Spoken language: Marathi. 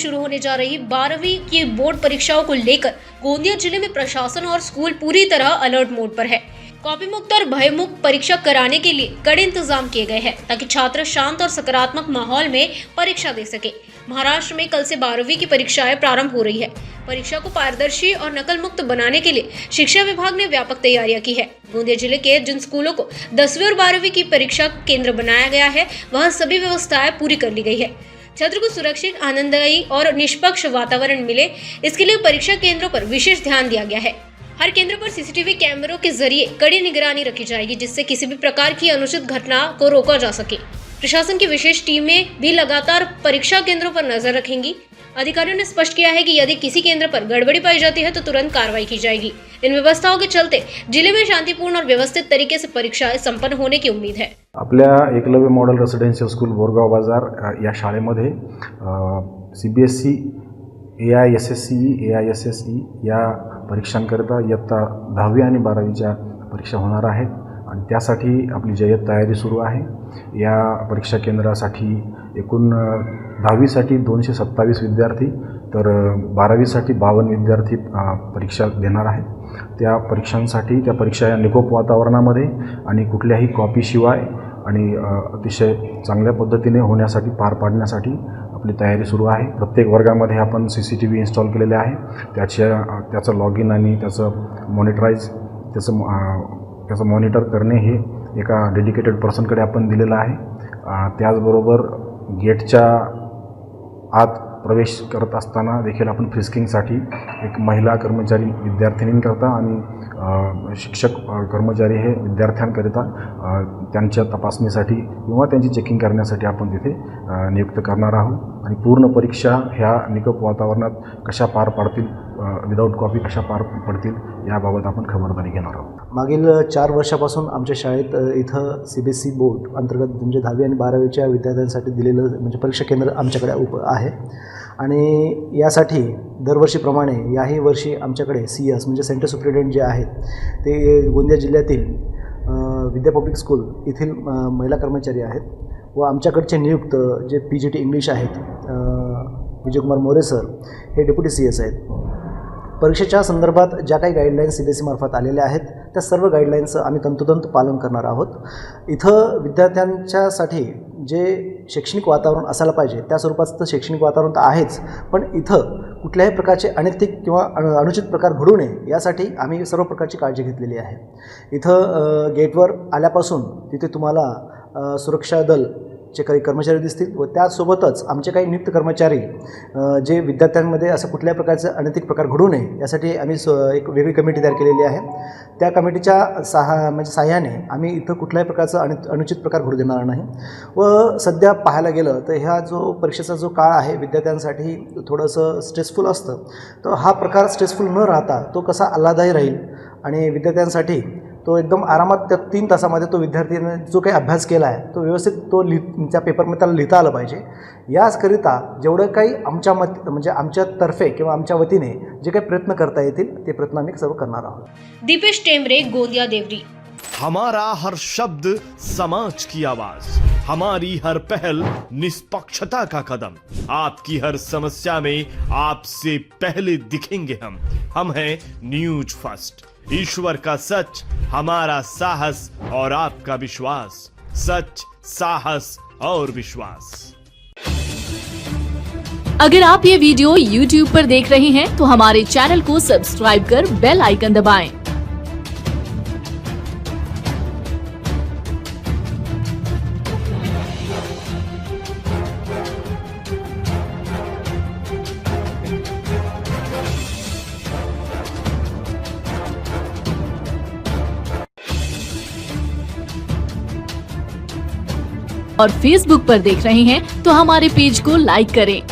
शुरू होने जा रही 12वीं की बोर्ड परीक्षाओं को लेकर गोंदिया जिले में प्रशासन और स्कूल पूरी तरह अलर्ट मोड पर है। कॉपी मुक्त और भय मुक्त परीक्षा कराने के लिए कड़े इंतजाम किए गए हैं ताकि छात्र शांत और सकारात्मक माहौल में परीक्षा दे सके। महाराष्ट्र में कल से 12वीं की परीक्षाएं प्रारंभ हो रही है। परीक्षा को पारदर्शी और नकल मुक्त बनाने के लिए शिक्षा विभाग ने व्यापक तैयारियां की है। गोंदिया जिले के जिन स्कूलों को 10वीं और 12वीं की परीक्षा केंद्र बनाया गया है, वहां सभी व्यवस्थाएं पूरी कर ली गई है। छात्र को सुरक्षित, आनंददायी और निष्पक्ष वातावरण मिले, इसके लिए परीक्षा केंद्रों पर विशेष ध्यान दिया गया है। हर केंद्र पर सीसीटीवी कैमरों के जरिए कड़ी निगरानी रखी जाएगी, जिससे किसी भी प्रकार की अनुचित घटना को रोका जा सके। प्रशासन की विशेष टीमें भी लगातार परीक्षा केंद्रों पर नजर रखेंगी। अधिकारियों ने स्पष्ट किया है कि यदि किसी केंद्र पर गड़बड़ी पाई जाती है तो तुरंत कार्रवाई की जाएगी। इन व्यवस्थाओं के चलते जिले में शांतिपूर्ण और व्यवस्थित तरीके से परीक्षाएं संपन्न होने की उम्मीद है। आपल्या Eklavya model residential school Borgaon बाजार या शाळेमध्ये CBSE AISSE AISSE या परीक्षांकरिता इयत्ता 10वी आणि 12वीच्या परीक्षा होणार आहेत आणि त्यासाठी आपली जय्यत तयारी सुरू आहे। या परीक्षा केंद्रासाठी एकूण 10वीसाठी 227 विद्यार्थी तर 12वीसाठी 52 विद्यार्थी परीक्षा देणार आहेत। त्या परीक्षांसाठी त्या परीक्षा या निकोप वातावरणामध्ये आणि कुठल्याही कॉपीशिवाय आणि अतिशय चांगल्या पद्धतीने होण्यासाठी पार पाडण्यासाठी आपली तयारी सुरू आहे। प्रत्येक वर्गामध्ये आपण CCTV इन्स्टॉल केलेले आहे। त्याचं लॉगिन आणि त्याचं मॉनिटराइज त्याचं मॉनिटर करणे हे एका डेडिकेटेड पर्सनकडे आपण दिलेलं आहे। त्याचबरोबर गेटच्या आत प्रवेश करत असताना देखील आपण फ्रिस्किंगसाठी एक महिला कर्मचारी विद्यार्थिनींकरता आणि शिक्षक कर्मचारी हे विद्यार्थ्यांकरिता त्यांच्या तपासणीसाठी किंवा त्यांची चेकिंग करण्यासाठी आपण तिथे नियुक्त करणार आहोत आणि पूर्ण परीक्षा ह्या निकोप वातावरणात कशा पार पडतील, विदाऊट कॉपी कशा पार पडतील याबाबत आपण खबरदारी घेणार आहोत। मागील 4 वर्षापासून आमच्या शाळेत इथं CBSE बोर्ड अंतर्गत म्हणजे 10वी आणि 12वीच्या विद्यार्थ्यांसाठी दिलेलं म्हणजे परीक्षा केंद्र आमच्याकडे आहे आणि यासाठी दरवर्षीप्रमाणे याही वर्षी आमच्याकडे CS म्हणजे सेंटर सुप्रिटेंडेंट जे आहेत ते गोंदिया जिल्ह्यातील विद्या पब्लिक स्कूल येथील महिला कर्मचारी आहेत व आमच्याकडचे नियुक्त जे PGT इंग्लिश आहेत विजयकुमार मोरे सर हे डेप्युटी CS आहेत। परीक्षेच्या संदर्भात ज्या काही गाईडलाईन्स CBSE मार्फत आलेल्या आहेत त्या सर्व गाईडलाईन्सचं आम्ही तंतोतंत पालन करणार आहोत। इथं विद्यार्थ्यांच्यासाठी जे शैक्षणिक वातावरण असायला पाहिजे त्या स्वरूपाचं शैक्षणिक वातावरण तर आहेच, पण इथं कुठल्याही प्रकारचे अनैतिक किंवा अनुचित प्रकार घडू नये यासाठी आम्ही सर्व प्रकारची काळजी घेतलेली आहे। इथं गेटवर आल्यापासून तिथे तुम्हाला सुरक्षा दल चे काही कर्मचारी दिसतील व त्यासोबतच आमचे काही नियुक्त कर्मचारी जे विद्यार्थ्यांमध्ये असं कुठल्याही प्रकारचे अनैतिक प्रकार घडू नये यासाठी आम्ही एक वेगळी कमिटी तयार केलेली आहे। त्या कमिटीच्या साहाय्याने आम्ही इथं कुठल्याही प्रकारचा अनुचित प्रकार घडू देणार नाही व सध्या पाहायला गेलं तर ह्या जो परीक्षेचा जो काळ आहे विद्यार्थ्यांसाठी थोडंसं स्ट्रेसफुल असतं, तर हा प्रकार स्ट्रेसफुल न राहता तो कसा आल्हाददायी राहील आणि विद्यार्थ्यांसाठी तो एकदम आरामात त्या 3 तासामध्ये तो विद्यार्थ्याने जो काही अभ्यास केला आहे तो व्यवस्थित तो त्या पेपरमध्ये त्याला लिहिता आलं पाहिजे। याचकरिता जेवढं काही म्हणजे आमच्यातर्फे किंवा आमच्या वतीने जे काही प्रयत्न करता येतील ते प्रयत्न आम्ही सर्व करणार आहोत। दीपेश टेमरे, गोंदिया देवरी। हमारा हर शब्द समाज की आवाज, हमारी हर पहल निष्पक्षता का कदम, आपकी हर समस्या में आपसे पहले दिखेंगे हम हैं न्यूज फर्स्ट। ईश्वर का सच, हमारा साहस और आपका विश्वास। सच, साहस और विश्वास। अगर आप ये वीडियो YouTube पर देख रहे हैं तो हमारे चैनल को सब्सक्राइब कर बेल आइकन दबाएं। और Facebook पर देख रहे हैं तो हमारे पेज को लाइक करें।